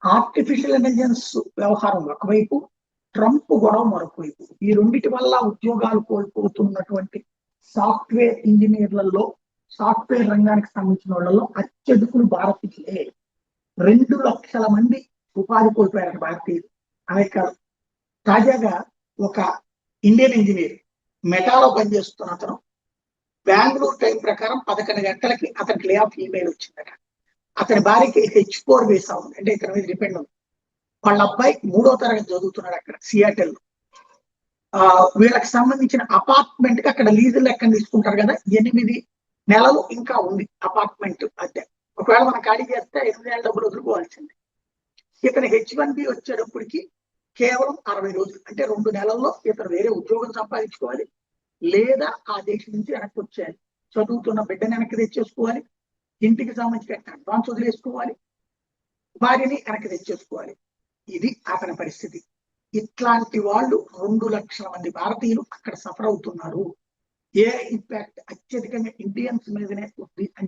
Artificial intelligence వ్యవహారం ఒకవైపు, Trump గొడవ మరొక వైపు. ఈ రెండిటి వల్ల ఉద్యోగాలు కోల్పోతున్నటువంటి సాఫ్ట్వేర్ ఇంజనీర్లలో, సాఫ్ట్వేర్ రంగానికి సంబంధించిన వాళ్ళలో అత్యధికులు భారతీయులే. 2 లక్షల మంది ఉపాధి కోల్పోయారు భారతీయులు అమెరికాలో. తాజాగా ఒక ఇండియన్ ఇంజనీర్ మెటాలో పనిచేస్తున్న అతను బెంగళూరు టైం ప్రకారం 11 గంటలకి అతనికి లే ఆఫ్ ఈమెయిల్ వచ్చిందట. అతని భార్యకి H4 వీసా ఉంది, అంటే ఇతని మీద డిపెండ్ ఉంది. వాళ్ళ అబ్బాయి 3వ తరగతి చదువుతున్నాడు అక్కడ సియాటెల్. వీళ్ళకి సంబంధించిన అపార్ట్మెంట్ కి అక్కడ లీజు లెక్కన తీసుకుంటారు కదా, 8 నెలలు ఇంకా ఉంది అపార్ట్మెంట్ అద్దె. ఒకవేళ మనం ఖాళీ చేస్తే 8 నెలల డబ్బులు వదులుకోవాల్సింది. ఇతను H1B వచ్చేటప్పటికి కేవలం 60 రోజులు, అంటే 2 నెలల్లో ఇతను వేరే ఉద్యోగం సంపాదించుకోవాలి, లేదా ఆ దేశం నుంచి వెనక్కి వచ్చేయాలి. చదువుతున్న బిడ్డని వెనక్కి తెచ్చేసుకోవాలి, ఇంటికి సంబంధించిన అడ్వాన్స్ వదిలేసుకోవాలి, భార్యని వెనక్కి తెచ్చేసుకోవాలి. ఇది అతని పరిస్థితి. ఇట్లాంటి వాళ్ళు 2 లక్షల మంది భారతీయులు అక్కడ సఫర్ అవుతున్నారు. ఏ ఇంపాక్ట్ అత్యధికంగా ఇండియన్స్ మీదనే ఉంది అని